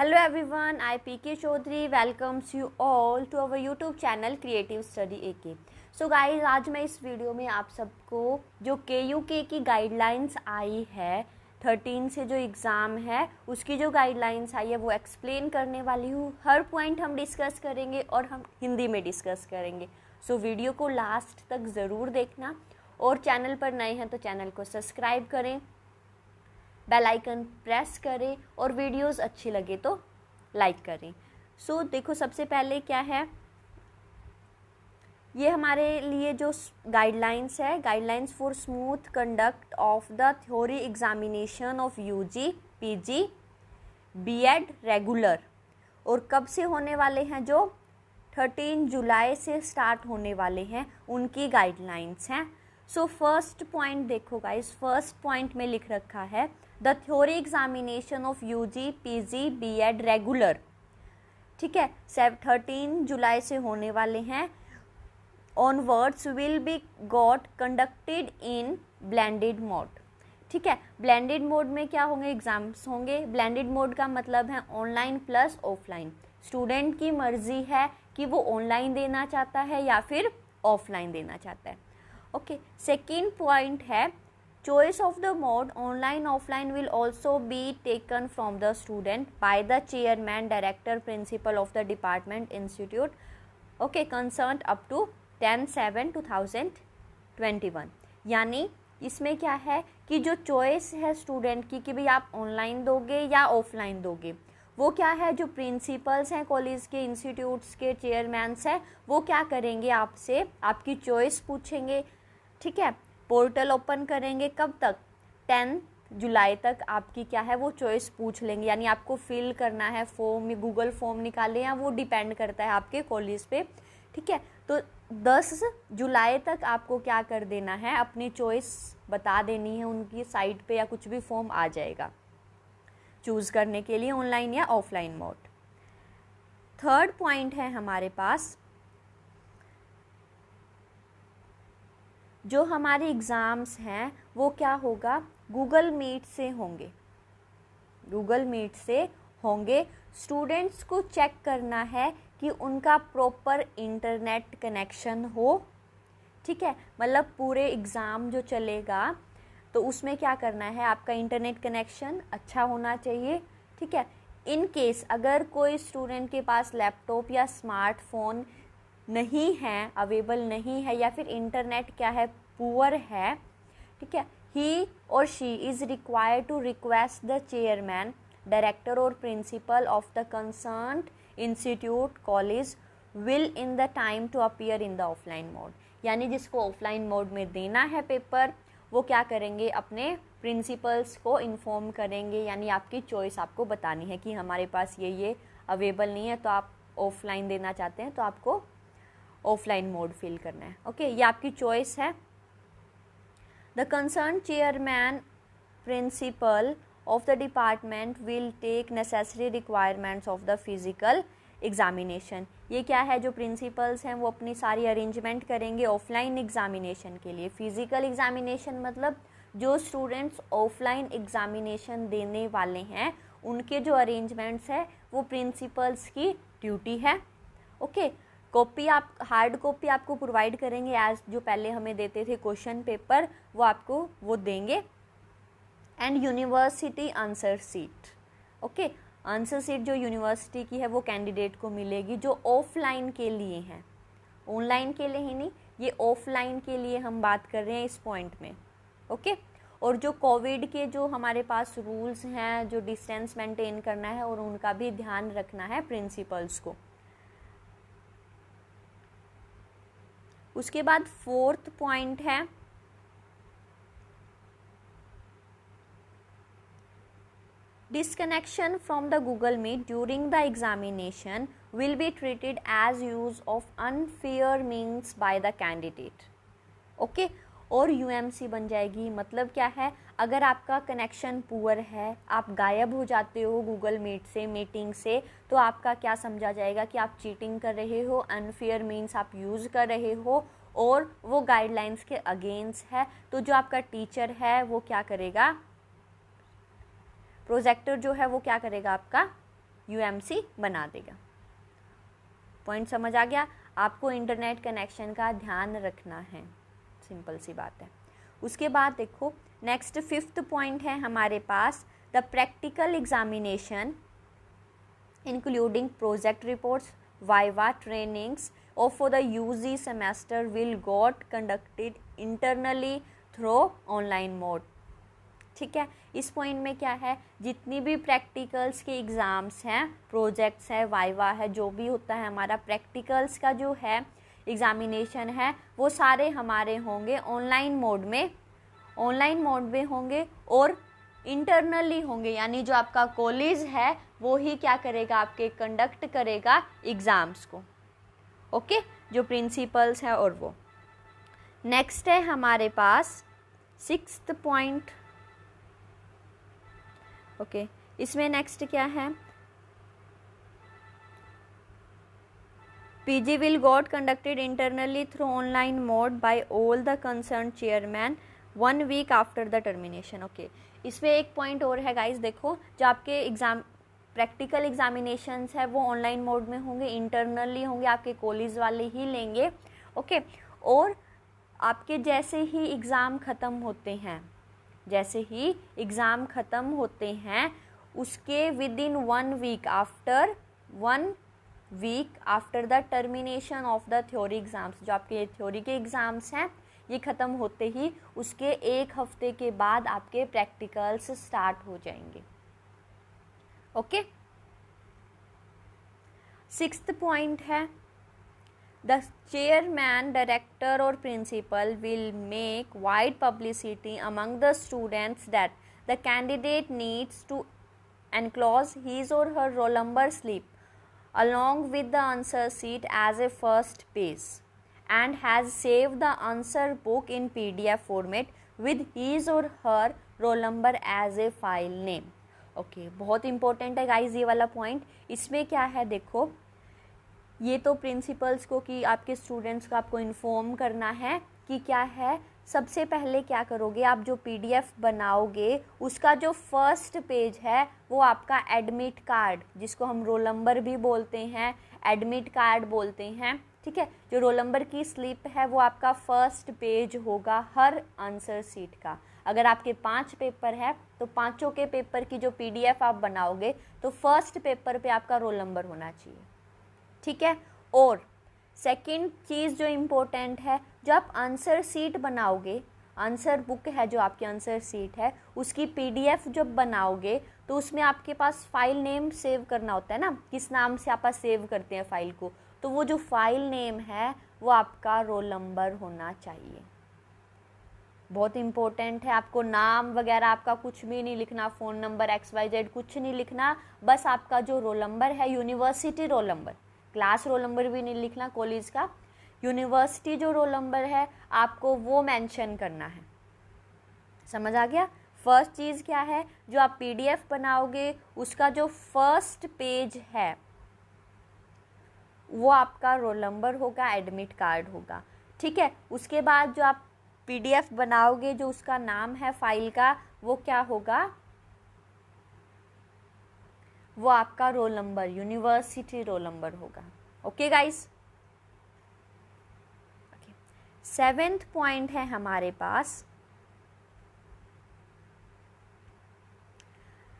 Hello everyone, I PK Chaudhary welcomes you all to our YouTube channel Creative Study AK. So guys, आज मैं इस video में आप सबको जो KUK की गाइडलाइंस आई है 13 से जो एग्ज़ाम है उसकी जो गाइडलाइंस आई है वो एक्सप्लेन करने वाली हूँ। हर पॉइंट हम डिस्कस करेंगे और हम हिंदी में डिस्कस करेंगे। सो वीडियो को लास्ट तक ज़रूर देखना और चैनल पर नए हैं तो चैनल को सब्सक्राइब करें, बेल आइकन प्रेस करें और वीडियोस अच्छी लगे तो लाइक करें। सो देखो सबसे पहले क्या है, ये हमारे लिए जो गाइडलाइंस है, guidelines for smooth conduct of the theory examination of UG PG BEd regular, और कब से होने वाले हैं, जो 13 जुलाई से स्टार्ट होने वाले हैं उनकी गाइडलाइंस हैं। सो फर्स्ट पॉइंट देखो गाइस, फर्स्ट पॉइंट में लिख रखा है the theory examination of UG PG BEd regular. ठीक है, 13 जुलाई से होने वाले हैं। Onwards will be got conducted in blended mode. ठीक है, ब्लेंडेड मोड में क्या होंगे, एग्जाम्स होंगे। ब्लेंडेड मोड का मतलब है ऑनलाइन प्लस ऑफलाइन। स्टूडेंट की मर्जी है कि वो ऑनलाइन देना चाहता है या फिर ऑफलाइन देना चाहता है। ओके, सेकेंड पॉइंट है choice of the mode online offline will also be taken from the student by the chairman, director, principal of the department, institute, okay, concerned up to 10/7/2021। यानी इसमें क्या है कि जो चॉइस है स्टूडेंट की कि भाई आप ऑनलाइन दोगे या ऑफलाइन दोगे, वो क्या है, जो प्रिंसिपल्स हैं कॉलेज के, इंस्टीट्यूट्स के चेयरमैन्स हैं, वो क्या करेंगे, आपसे आपकी चॉइस पूछेंगे। ठीक है, पोर्टल ओपन करेंगे कब तक, 10 जुलाई तक आपकी क्या है वो चॉइस पूछ लेंगे। यानी आपको फिल करना है फॉर्म, गूगल फॉर्म निकालें या वो डिपेंड करता है आपके कॉलेज पे। ठीक है, तो 10 जुलाई तक आपको क्या कर देना है, अपनी चॉइस बता देनी है, उनकी साइट पे या कुछ भी फॉर्म आ जाएगा चूज़ करने के लिए ऑनलाइन या ऑफलाइन मोड। थर्ड पॉइंट है हमारे पास, जो हमारे एग्ज़ाम्स हैं वो क्या होगा, गूगल मीट से होंगे। गूगल मीट से होंगे। स्टूडेंट्स को चेक करना है कि उनका प्रॉपर इंटरनेट कनेक्शन हो। ठीक है, मतलब पूरे एग्ज़ाम जो चलेगा तो उसमें क्या करना है, आपका इंटरनेट कनेक्शन अच्छा होना चाहिए। ठीक है, इन केस अगर कोई स्टूडेंट के पास लैपटॉप या स्मार्टफोन नहीं है, अवेलेबल नहीं है, या फिर इंटरनेट क्या है पुअर है, ठीक है, he or she is required to request the chairman, director और principal of the concerned institute college will in the time to appear in the offline mode. यानी जिसको ऑफलाइन मोड में देना है पेपर, वो क्या करेंगे, अपने प्रिंसिपल्स को इन्फॉर्म करेंगे। यानी आपकी चॉइस आपको बतानी है कि हमारे पास ये अवेलेबल नहीं है, तो आप ऑफलाइन देना चाहते हैं तो आपको ऑफलाइन मोड फिल करना है। ओके, ये आपकी चॉइस है। The concern chairman principal of the department will take necessary requirements of the physical examination. ये क्या है, जो प्रिंसिपल्स हैं वो अपनी सारी अरेंजमेंट करेंगे ऑफलाइन एग्जामिनेशन के लिए। फिजिकल एग्जामिनेशन मतलब जो स्टूडेंट्स ऑफलाइन एग्जामिनेशन देने वाले हैं उनके जो अरेंजमेंट्स है वो प्रिंसिपल्स की ड्यूटी है। ओके, कॉपी आप हार्ड कॉपी आपको प्रोवाइड करेंगे, एज जो पहले हमें देते थे क्वेश्चन पेपर वो आपको वो देंगे। And university answer sheet. Okay, answer sheet जो यूनिवर्सिटी की है वो कैंडिडेट को मिलेगी, जो ऑफलाइन के लिए हैं, ऑनलाइन के लिए ही नहीं, ये ऑफलाइन के लिए हम बात कर रहे हैं इस पॉइंट में। ओके, और जो कोविड के जो हमारे पास रूल्स हैं, जो डिस्टेंस मेंटेन करना है और उनका भी ध्यान रखना है प्रिंसिपल्स को। उसके बाद फोर्थ पॉइंट है disconnection from the Google Meet during the examination will be treated as use of unfair means by the candidate. Okay, और यूएमसी बन जाएगी। मतलब क्या है, अगर आपका कनेक्शन पुअर है, आप गायब हो जाते हो गूगल मीट से, मीटिंग से, तो आपका क्या समझा जाएगा कि आप चीटिंग कर रहे हो, अनफेयर मीन्स आप यूज़ कर रहे हो और वो गाइडलाइंस के अगेंस्ट है। तो जो आपका टीचर है वो क्या करेगा, प्रोजेक्टर जो है वो क्या करेगा, आपका UMC बना देगा। पॉइंट समझ आ गया? आपको इंटरनेट कनेक्शन का ध्यान रखना है, सिंपल सी बात है। उसके बाद देखो नेक्स्ट 5th पॉइंट है हमारे पास, the practical examination including project reports, viva trainings of for the UG semester will got conducted internally through online mode। ठीक है, इस पॉइंट में क्या है, जितनी भी प्रैक्टिकल्स के एग्ज़ाम्स हैं, प्रोजेक्ट्स है, वाइवा है, जो भी होता है हमारा प्रैक्टिकल्स का जो है एग्ज़ामिनेशन है, वो सारे हमारे होंगे ऑनलाइन मोड में होंगे और इंटरनली होंगे, यानी जो आपका कॉलेज है वो ही क्या करेगा, आपके कंडक्ट करेगा एग्ज़ाम्स को। ओके, जो प्रिंसिपल्स है और वो। नेक्स्ट है हमारे पास 6th पॉइंट। ओके, इसमें नेक्स्ट क्या है, PG will got conducted internally through online mode by all the concerned chairman 1 week after the termination। Okay, इसमें एक पॉइंट और है गाइस, देखो जो आपके एग्जाम प्रैक्टिकल एग्जामिनेशंस है वो ऑनलाइन मोड में होंगे, इंटरनली होंगे, आपके कॉलेज वाले ही लेंगे। ओके, और आपके जैसे ही एग्ज़ाम ख़त्म होते हैं उसके within 1 week after the termination of the theory exams, जो आपके थ्योरी के एग्ज़ाम्स हैं ये ख़त्म होते ही उसके 1 हफ्ते के बाद आपके प्रैक्टिकल्स स्टार्ट हो जाएंगे। ओके, 6th पॉइंट है, द चेयरमैन, डायरेक्टर और principal will make wide publicity among the students that the candidate needs to enclose his or her roll number slip along with the answer sheet as a first page and has saved the answer book in PDF format with his or her roll number as a file name। Okay, बहुत important है guys ये वाला point. इसमें क्या है, देखो ये तो प्रिंसिपल्स को कि आपके स्टूडेंट्स को आपको इन्फॉर्म करना है कि क्या है, सबसे पहले क्या करोगे, आप जो PDF बनाओगे उसका जो फर्स्ट पेज है वो आपका एडमिट कार्ड, जिसको हम रोल नंबर भी बोलते हैं, एडमिट कार्ड बोलते हैं, ठीक है, जो रोल नंबर की स्लिप है वो आपका फर्स्ट पेज होगा हर आंसर शीट का। अगर आपके 5 पेपर है तो 5 के पेपर की जो PDF आप बनाओगे तो फर्स्ट पेपर पे आपका रोल नंबर होना चाहिए। ठीक है, और सेकंड चीज़ जो इम्पोर्टेंट है, जब आप आंसर शीट बनाओगे, आंसर बुक है जो आपकी आंसर शीट है उसकी PDF जब बनाओगे तो उसमें आपके पास फाइल नेम सेव करना होता है ना, किस नाम से आप सेव करते हैं फाइल को, तो वो जो फाइल नेम है वो आपका रोल नंबर होना चाहिए। बहुत इंपॉर्टेंट है, आपको नाम वगैरह आपका कुछ भी नहीं लिखना, फ़ोन नंबर XYZ कुछ नहीं लिखना, बस आपका जो रोल नंबर है, university roll number, class roll number भी नहीं लिखना कॉलेज का, यूनिवर्सिटी जो रोल नंबर है आपको वो मेंशन करना है। समझ आ गया? फर्स्ट चीज़ क्या है, जो आप PDF बनाओगे उसका जो फर्स्ट पेज है वो आपका रोल नंबर होगा, एडमिट कार्ड होगा। ठीक है, उसके बाद जो आप PDF बनाओगे जो उसका नाम है फाइल का वो क्या होगा, वो आपका roll number, university roll number होगा। ओके गाइस, 7th पॉइंट है हमारे पास,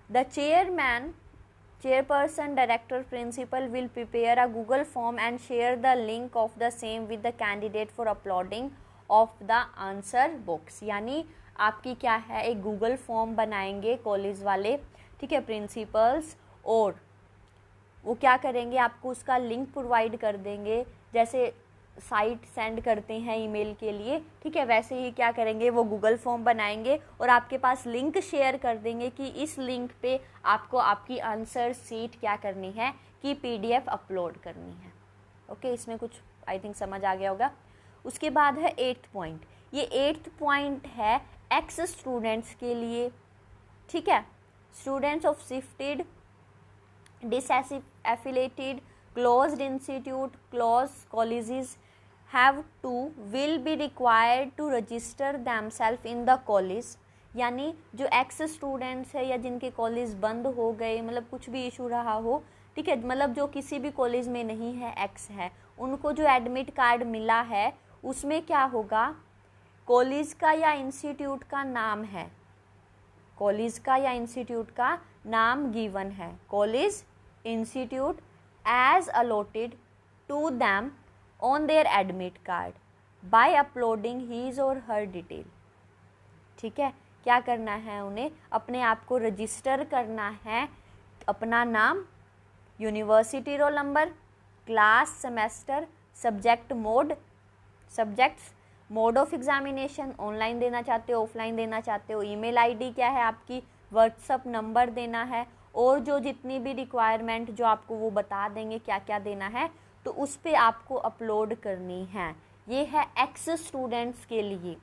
the chairperson, director, principal will prepare a Google form and share the link of the same with the candidate for uploading of the answer books। यानी आपकी क्या है, एक Google form बनाएंगे college वाले, ठीक है, प्रिंसिपल्स, और वो क्या करेंगे, आपको उसका लिंक प्रोवाइड कर देंगे, जैसे साइट सेंड करते हैं ईमेल के लिए, ठीक है, वैसे ही क्या करेंगे, वो गूगल फॉर्म बनाएंगे और आपके पास लिंक शेयर कर देंगे कि इस लिंक पे आपको आपकी आंसर शीट क्या करनी है, कि PDF अपलोड करनी है। ओके, इसमें कुछ आई थिंक समझ आ गया होगा। उसके बाद है 8th पॉइंट, ये 8th पॉइंट है एक्स स्टूडेंट्स के लिए, ठीक है, students of shifted, disaffiliated, closed institute, closed colleges will be required to register themselves in the college यानी जो एक्स स्टूडेंट्स है या जिनके कॉलेज बंद हो गए, मतलब कुछ भी इशू रहा हो, ठीक है, मतलब जो किसी भी कॉलेज में नहीं है, एक्स है, उनको जो एडमिट कार्ड मिला है उसमें क्या होगा, कॉलेज का या इंस्टीट्यूट का नाम है, कॉलेज का या इंस्टीट्यूट का नाम गिवन है, college institute as allotted to them on their admit card by uploading his or her detail. ठीक है, क्या करना है, उन्हें अपने आप को रजिस्टर करना है, अपना नाम, university roll number, class, semester, subject mode, subjects, mode of examination, online देना चाहते हो, ऑफलाइन देना चाहते हो, ईमेल आईडी क्या है आपकी, व्हाट्सअप नंबर देना है, और जो जितनी भी रिक्वायरमेंट जो आपको वो बता देंगे क्या क्या देना है, तो उस पर आपको अपलोड करनी है। ये है एक्स स्टूडेंट्स के लिए,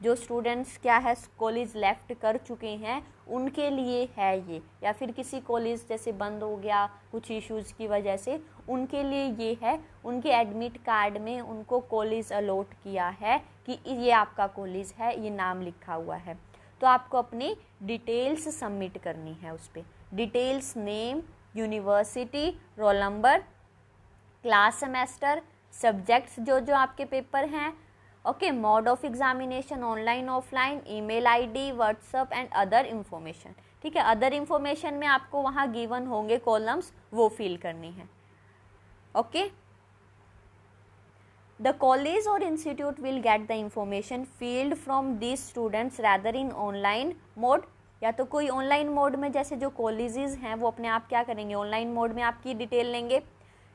जो स्टूडेंट्स क्या है कॉलेज लेफ्ट कर चुके हैं उनके लिए है ये, या फिर किसी कॉलेज जैसे बंद हो गया कुछ इश्यूज़ की वजह से, उनके लिए ये है, उनके एडमिट कार्ड में उनको कॉलेज अलॉट किया है कि ये आपका कॉलेज है, ये नाम लिखा हुआ है। तो आपको अपनी डिटेल्स सबमिट करनी है, उस पर details, name, university, roll number, class, semester, subjects जो जो आपके पेपर हैं, okay, mode of examination, online offline, email ID, WhatsApp and other information. ठीक है, अदर इंफॉर्मेशन में आपको वहाँ गिवन होंगे कॉलम्स, वो फिल करनी है। ओके, द कॉलेज और institute will get the information field from this students rather in online mode, या तो कोई ऑनलाइन मोड में, जैसे जो कॉलेजेस हैं वो अपने आप क्या करेंगे, ऑनलाइन मोड में आपकी डिटेल लेंगे,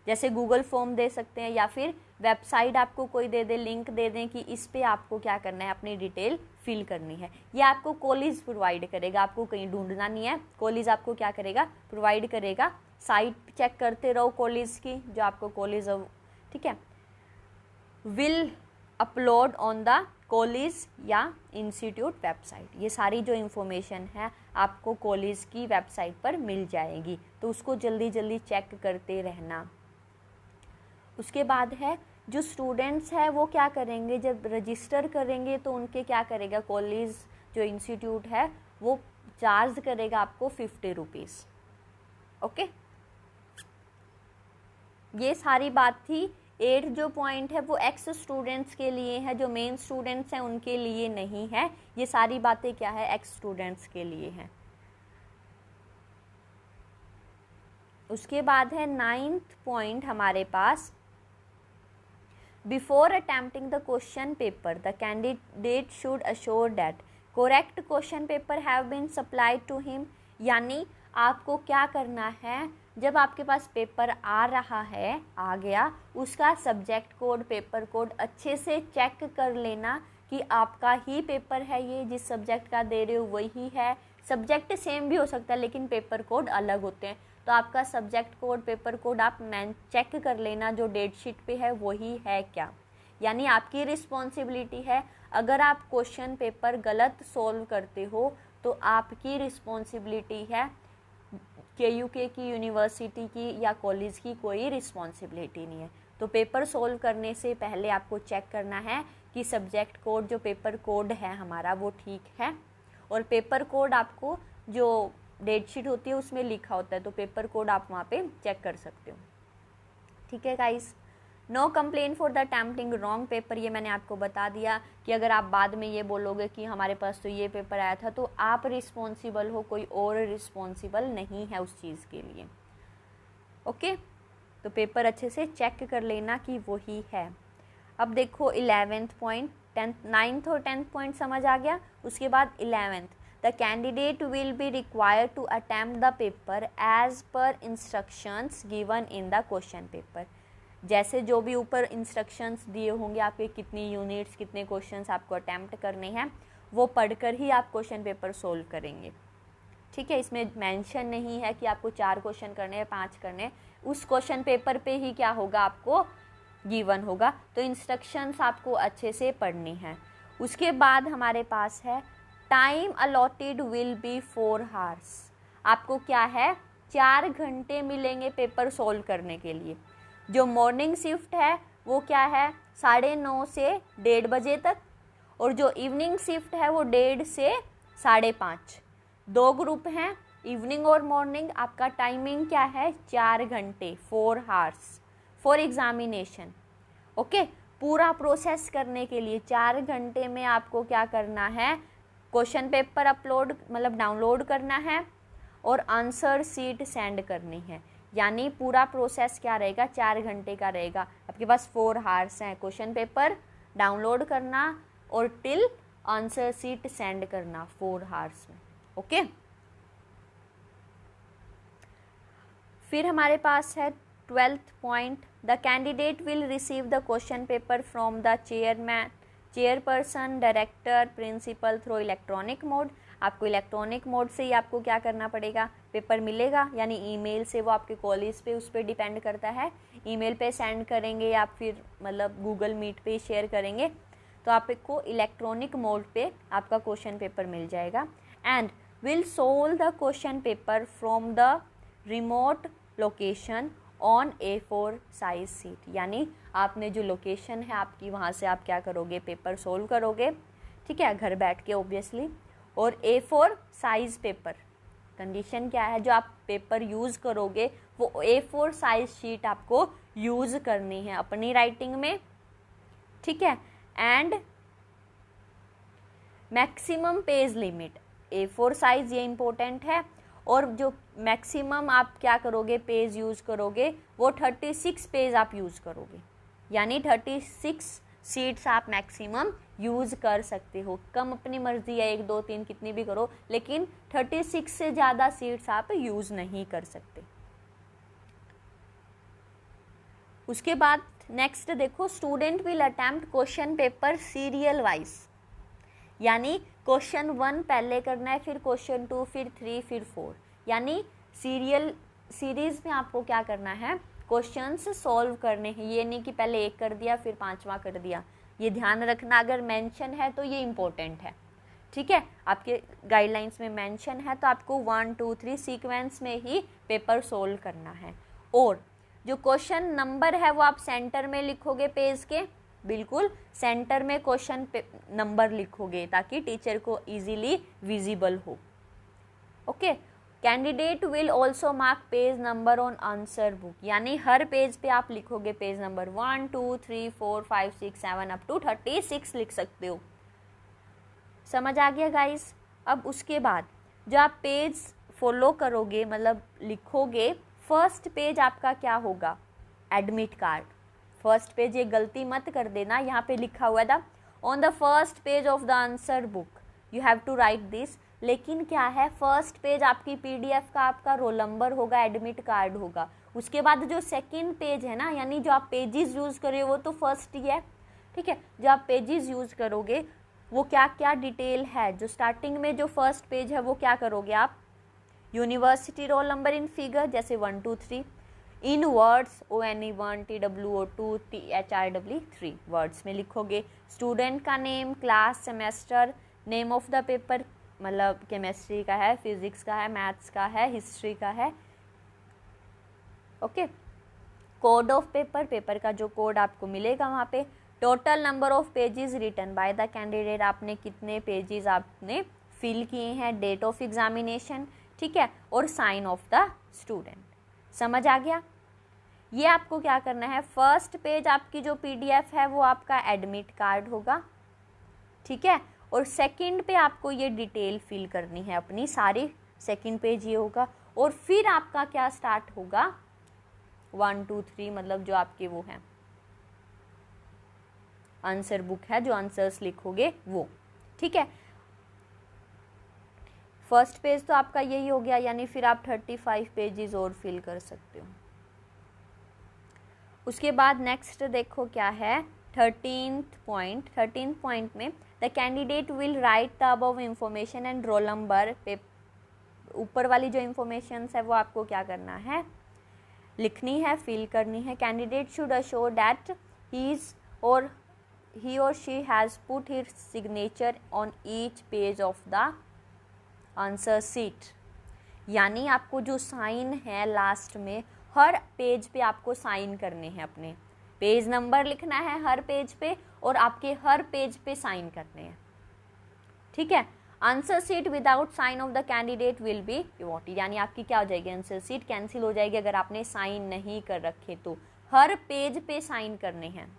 जैसे गूगल फॉर्म दे सकते हैं, या फिर वेबसाइट आपको कोई दे दे, लिंक दे दें कि इस पे आपको क्या करना है, अपनी डिटेल फिल करनी है। ये आपको कॉलेज प्रोवाइड करेगा, आपको कहीं ढूंढना नहीं है, कॉलेज आपको क्या करेगा, प्रोवाइड करेगा। साइट चेक करते रहो कॉलेज की, जो आपको कॉलेज, ठीक है, will upload on the college या इंस्टीट्यूट वेबसाइट। ये सारी जो इंफॉर्मेशन है आपको कॉलेज की वेबसाइट पर मिल जाएगी, तो उसको जल्दी जल्दी चेक करते रहना। उसके बाद है जो स्टूडेंट्स है वो क्या करेंगे, जब रजिस्टर करेंगे तो उनके क्या करेगा, कॉलेज जो इंस्टीट्यूट है वो चार्ज करेगा आपको 50 रुपीज़। ओके, ये सारी बात थी। 8 जो पॉइंट है वो एक्स स्टूडेंट्स के लिए है, जो मेन स्टूडेंट्स हैं उनके लिए नहीं है। ये सारी बातें क्या है, एक्स स्टूडेंट्स के लिए हैं। उसके बाद है 9th पॉइंट हमारे पास, before attempting the question paper the candidate should assure that correct question paper have been supplied to him. यानी आपको क्या करना है, जब आपके पास पेपर आ रहा है, आ गया, उसका सब्जेक्ट कोड, पेपर कोड अच्छे से चेक कर लेना कि आपका ही पेपर है, ये जिस सब्जेक्ट का दे रहे हो वही है। सब्जेक्ट सेम भी हो सकता है लेकिन पेपर कोड अलग होते हैं, तो आपका सब्जेक्ट कोड, पेपर कोड आप चेक कर लेना जो डेट शीट पे है वही है क्या। यानी आपकी रिस्पॉन्सिबिलिटी है, अगर आप क्वेश्चन पेपर गलत सॉल्व करते हो तो आपकी रिस्पॉन्सिबिलिटी है, KUK की, यूनिवर्सिटी की या कॉलेज की कोई रिस्पॉन्सिबिलिटी नहीं है। तो पेपर सॉल्व करने से पहले आपको चेक करना है कि सब्जेक्ट कोड, जो पेपर कोड है हमारा, वो ठीक है, और पेपर कोड आपको जो डेट शीट होती है उसमें लिखा होता है, तो पेपर कोड आप वहाँ पे चेक कर सकते हो। ठीक है guys, no complain for the attempting wrong paper. ये मैंने आपको बता दिया कि अगर आप बाद में ये बोलोगे कि हमारे पास तो ये पेपर आया था, तो आप रिस्पॉन्सिबल हो, कोई और रिस्पॉन्सिबल नहीं है उस चीज़ के लिए। ओके, तो पेपर अच्छे से चेक कर लेना कि वही है। अब देखो 11th पॉइंट, 9th और 10th पॉइंट समझ आ गया। उसके बाद 11th, the candidate will be required to attempt the paper as per instructions given in the question paper. जैसे जो भी ऊपर इंस्ट्रक्शंस दिए होंगे आपके, कितनी यूनिट्स, कितने क्वेश्चंस आपको अटेम्प्ट करने हैं, वो पढ़कर ही आप क्वेश्चन पेपर सोल्व करेंगे। ठीक है, इसमें मेंशन नहीं है कि आपको 4 क्वेश्चन करने हैं, 5 करने हैं, उस क्वेश्चन पेपर पे ही क्या होगा, आपको गिवन होगा। तो इंस्ट्रक्शंस आपको अच्छे से पढ़नी है। उसके बाद हमारे पास है time allotted will be 4 hours। आपको क्या है, 4 घंटे मिलेंगे पेपर सोल्व करने के लिए। जो मॉर्निंग शिफ्ट है वो क्या है, 9:30 से 1:30 बजे तक, और जो इवनिंग शिफ्ट है वो 1:30 से 5:30। 2 ग्रुप हैं, इवनिंग और मॉर्निंग। आपका टाइमिंग क्या है? 4 घंटे, 4 आवर्स फॉर एग्जामिनेशन। ओके, पूरा प्रोसेस करने के लिए 4 घंटे में आपको क्या करना है? क्वेश्चन पेपर अपलोड मतलब डाउनलोड करना है और आंसर शीट सेंड करनी है। यानी पूरा प्रोसेस क्या रहेगा? 4 घंटे का रहेगा। आपके पास 4 आवर्स हैं, क्वेश्चन पेपर डाउनलोड करना और टिल आंसर शीट सेंड करना 4 आवर्स में। ओके, फिर हमारे पास है 12th point, the candidate will receive the question paper from the chairperson, director, principal through electronic mode. आपको इलेक्ट्रॉनिक मोड से ही आपको क्या करना पड़ेगा? पेपर मिलेगा, यानी ईमेल से, वो आपके कॉलेज पे उस पर डिपेंड करता है, ईमेल पे सेंड करेंगे या फिर मतलब गूगल मीट पे शेयर करेंगे, तो आपको इलेक्ट्रॉनिक मोड पे आपका क्वेश्चन पेपर मिल जाएगा। And will solve the question paper from the remote location on A4 size sheet. यानी आपने जो लोकेशन है आपकी, वहाँ से आप क्या करोगे? पेपर सोल्व करोगे, ठीक है, घर बैठ के ऑब्वियसली। और A4 साइज पेपर, कंडीशन क्या है? जो आप पेपर यूज़ करोगे वो A4 साइज शीट आपको यूज़ करनी है अपनी राइटिंग में, ठीक है। And maximum page limit, A4 size, ये इम्पोर्टेंट है। और जो मैक्सिमम आप क्या करोगे पेज यूज़ करोगे वो 36 पेज आप यूज़ करोगे, यानी 36 शीट्स आप मैक्सिमम यूज़ कर सकते हो। कम अपनी मर्जी है, 1 2 3 कितनी भी करो, लेकिन 36 से ज़्यादा शीट्स आप यूज़ नहीं कर सकते। उसके बाद नेक्स्ट देखो, student will attempt question paper serial wise. यानी क्वेश्चन 1 पहले करना है, फिर क्वेश्चन 2, फिर 3, फिर 4। यानी सीरीज में आपको क्या करना है? क्वेश्चंस सॉल्व करने हैं। ये नहीं कि पहले 1 कर दिया फिर 5वां कर दिया, ये ध्यान रखना। अगर मेंशन है तो ये इम्पोर्टेंट है, ठीक है, आपके गाइडलाइंस में मेंशन है तो आपको 1 2 3 सीक्वेंस में ही पेपर सोल्व करना है। और जो क्वेश्चन नंबर है वो आप सेंटर में लिखोगे पेज के, बिल्कुल सेंटर में क्वेश्चन नंबर लिखोगे ताकि टीचर को इजीली विजिबल हो। Okay, candidate will also mark page number on answer book. यानी हर पेज पे आप लिखोगे पेज नंबर 1 2 3 4 5 6 7 अप टू 36 लिख सकते हो। समझ आ गया गाइस? अब उसके बाद जो आप पेज फॉलो करोगे मतलब लिखोगे, फर्स्ट पेज आपका क्या होगा? Admit card. फर्स्ट पेज, ये गलती मत कर देना, यहाँ पे लिखा हुआ था on the first page of the answer book you have to write this. लेकिन क्या है, फर्स्ट पेज आपकी PDF का आपका रोल नंबर होगा, एडमिट कार्ड होगा। उसके बाद जो सेकंड पेज है ना, यानी जो आप पेजेस यूज़ करोगे वो तो फर्स्ट ही है, ठीक है। जो आप पेजेस यूज़ करोगे वो क्या क्या डिटेल है, जो स्टार्टिंग में जो फर्स्ट पेज है वो क्या करोगे आप? University roll number in figure, जैसे 1 2 3, इन words ONE1 TWO2 THRW3 words में लिखोगे। स्टूडेंट का name, class, semester, name of the paper, मतलब केमिस्ट्री का है, फिजिक्स का है, मैथ्स का है, हिस्ट्री का है। Okay, code of paper, paper का जो कोड आपको मिलेगा वहाँ पे। Total number of pages written by the candidate, आपने कितने पेजेस आपने फिल किए हैं, डेट ऑफ एग्जामिनेशन, ठीक है, और साइन ऑफ द स्टूडेंट। समझ आ गया? ये आपको क्या करना है, फर्स्ट पेज आपकी जो PDF है वो आपका एडमिट कार्ड होगा, ठीक है, और सेकंड पे आपको ये डिटेल फिल करनी है अपनी सारी, सेकंड पेज ये होगा। और फिर आपका क्या स्टार्ट होगा? 1 2 3 मतलब जो आपके वो है आंसर बुक है, जो आंसर्स लिखोगे वो, ठीक है। फर्स्ट पेज तो आपका यही हो गया, यानी फिर आप 35 पेजेस और फिल कर सकते हो। उसके बाद नेक्स्ट देखो क्या है, 13th पॉइंट में the candidate will write the above information and roll number. ऊपर वाली जो इंफॉर्मेशन है वो आपको क्या करना है? लिखनी है, फिल करनी है। Candidate should assure that he or she has put his signature on each page of the answer sheet। यानी आपको जो साइन है लास्ट में, हर पेज पे आपको साइन करने हैं, अपने पेज नंबर लिखना है हर पेज पे और आपके हर पेज पे साइन करने हैं, ठीक है। Answer sheet without sign of the candidate will be revoked, यानी आपकी क्या हो जाएगी, आंसर सीट कैंसिल हो जाएगी अगर आपने साइन नहीं कर रखे तो। हर पेज पे साइन करने हैं,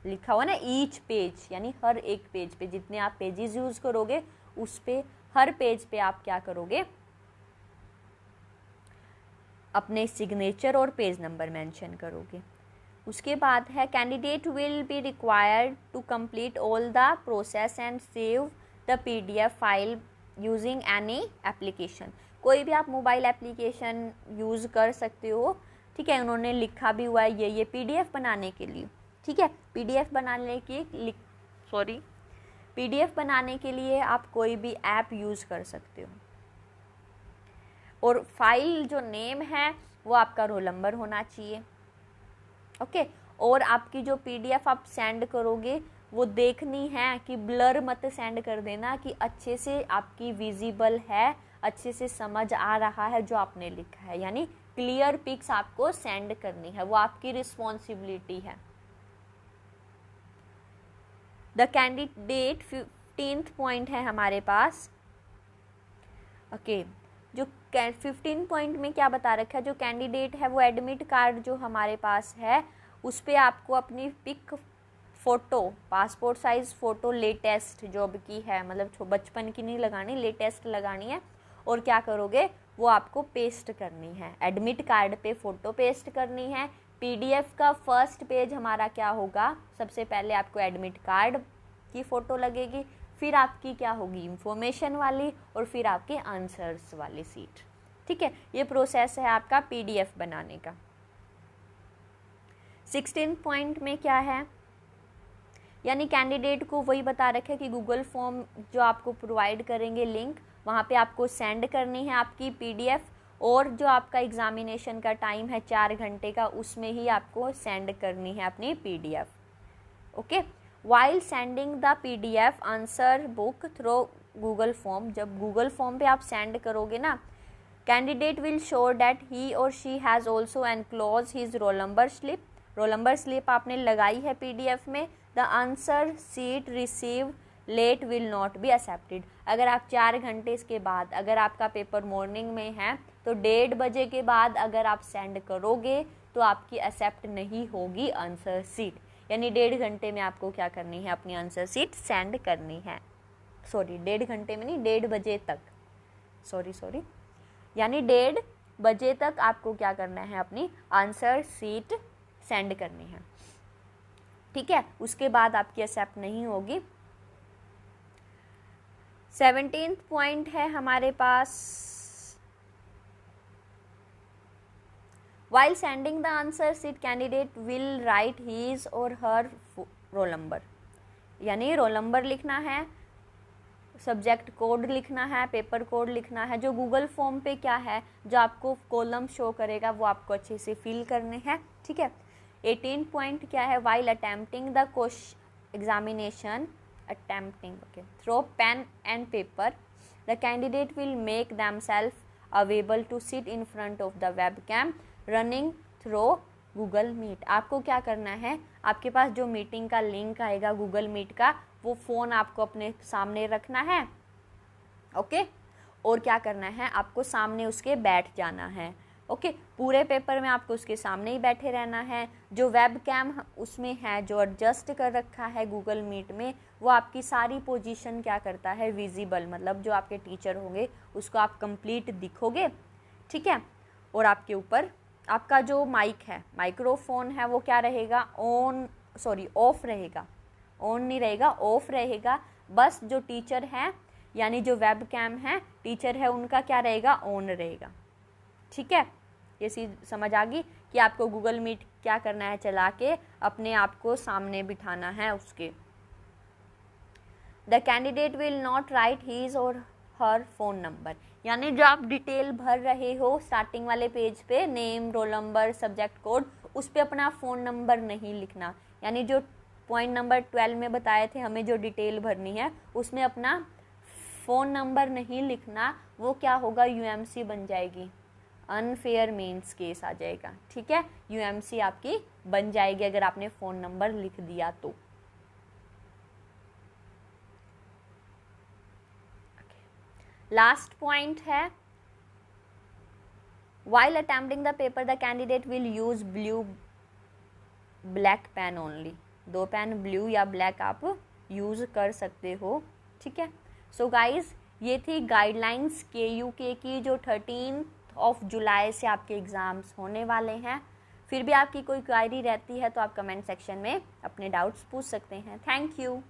लिखा हुआ ना ईच पेज, यानी हर एक पेज पे, जितने आप पेजेस यूज करोगे उस पे हर पेज पे आप क्या करोगे, अपने सिग्नेचर और पेज नंबर मेंशन करोगे। उसके बाद है candidate will be required to complete all the process and save the PDF file using any application. कोई भी आप मोबाइल एप्लीकेशन यूज़ कर सकते हो, ठीक है। उन्होंने लिखा भी हुआ है ये PDF बनाने के लिए, ठीक है। PDF बनाने के लिए आप कोई भी ऐप यूज़ कर सकते हो, और फाइल जो नेम है वो आपका रोल नंबर होना चाहिए, ओके। और आपकी जो PDF आप सेंड करोगे वो देखनी है कि ब्लर मत सेंड कर देना, कि अच्छे से आपकी विजिबल है, अच्छे से समझ आ रहा है जो आपने लिखा है, यानी क्लियर पिक्स आपको सेंड करनी है, वो आपकी रिस्पॉन्सिबिलिटी है। द कैंडिडेट 15th पॉइंट है हमारे पास, ओके। जो 15 पॉइंट में क्या बता रखा है, जो कैंडिडेट है वो एडमिट कार्ड जो हमारे पास है उस पर आपको अपनी pic photo, passport size photo latest जो अब की है, मतलब बचपन की नहीं लगानी, लेटेस्ट लगानी है। और क्या करोगे, वो आपको पेस्ट करनी है, एडमिट कार्ड पे फ़ोटो पेस्ट करनी है। PDF का फर्स्ट पेज हमारा क्या होगा, सबसे पहले आपको एडमिट कार्ड की फ़ोटो लगेगी, फिर आपकी क्या होगी इंफॉर्मेशन वाली, और फिर आपके आंसर्स वाली सीट, ठीक है। ये प्रोसेस है आपका PDF बनाने का। 16 पॉइंट में क्या है, यानी कैंडिडेट को वही बता रखे कि गूगल फॉर्म जो आपको प्रोवाइड करेंगे लिंक, वहाँ पे आपको सेंड करनी है आपकी PDF, और जो आपका एग्जामिनेशन का टाइम है 4 घंटे का, उसमें ही आपको सेंड करनी है अपनी PDF, okay. While sending the PDF answer book through Google form, जब गूगल फॉर्म पे आप सेंड करोगे ना, candidate will sure that he or she has also enclose his roll number slip. Roll number slip आपने लगाई है PDF में। The answer sheet receive late will not be accepted. अगर आप 4 घंटे इसके बाद, अगर आपका पेपर मॉर्निंग में है तो 1:30 बजे के बाद अगर आप सेंड करोगे तो आपकी एक्सेप्ट नहीं होगी आंसर सीट, यानी 1:30 घंटे में आपको क्या करनी है, अपनी आंसर सीट सेंड करनी है। सॉरी, 1:30 घंटे में नहीं, 1:30 बजे तक, सॉरी, यानी 1:30 बजे तक आपको क्या करना है, अपनी आंसर सीट सेंड करनी है, ठीक है। उसके बाद आपकी एक्सेप्ट नहीं होगी। 17th पॉइंट है हमारे पास, while sending the answer sheet candidate will write his or her roll number, यानी रोल नंबर लिखना है, सब्जेक्ट कोड लिखना है, पेपर कोड लिखना है। जो गूगल फॉर्म पे क्या है, जो आपको कॉलम शो करेगा वो आपको अच्छे से फिल करने हैं, ठीक है। 18 पॉइंट क्या है, while attempting the examination through pen and paper the candidate will make themselves available to sit in front of the webcam running through Google Meet। आपको क्या करना है, आपके पास जो मीटिंग का लिंक आएगा गूगल मीट का, वो फ़ोन आपको अपने सामने रखना है, ओके। और क्या करना है, आपको सामने उसके बैठ जाना है, ओके। पूरे पेपर में आपको उसके सामने ही बैठे रहना है। जो वेब कैम उसमें है, जो एडजस्ट कर रखा है गूगल मीट में, वो आपकी सारी पोजीशन क्या करता है, विजिबल, मतलब जो आपके टीचर होंगे उसको आप कंप्लीट दिखोगे, ठीक है। और आपके ऊपर आपका जो माइक है, माइक्रोफोन है, वो क्या रहेगा, ऑफ रहेगा, ऑन नहीं रहेगा, ऑफ रहेगा। बस जो टीचर हैं, यानी जो वेब कैम है, टीचर है, उनका क्या रहेगा, ऑन रहेगा, ठीक है। ये चीज़ समझ आ गई कि आपको गूगल मीट क्या करना है, चला के अपने आप को सामने बिठाना है उसके। The candidate will not write his or her phone number, यानी जो आप डिटेल भर रहे हो स्टार्टिंग वाले पेज पे, name, roll number, subject code, उस पर अपना फ़ोन नंबर नहीं लिखना। यानी जो पॉइंट नंबर 12 में बताए थे हमें जो डिटेल भरनी है, उसमें अपना फ़ोन नंबर नहीं लिखना, वो क्या होगा, UMC बन जाएगी, अनफेयर मीन्स केस आ जाएगा, ठीक है। UMC आपकी बन जाएगी अगर आपने फ़ोन नंबर लिख दिया तो। लास्ट पॉइंट है, while attempting the paper the candidate will use blue black pen only। दो पेन ब्लू या ब्लैक आप यूज़ कर सकते हो, ठीक है। सो गाइज, ये थी गाइडलाइंस KUK की जो 13 जुलाई से आपके एग्ज़ाम्स होने वाले हैं। फिर भी आपकी कोई क्वायरी रहती है तो आप कमेंट सेक्शन में अपने डाउट्स पूछ सकते हैं। Thank you.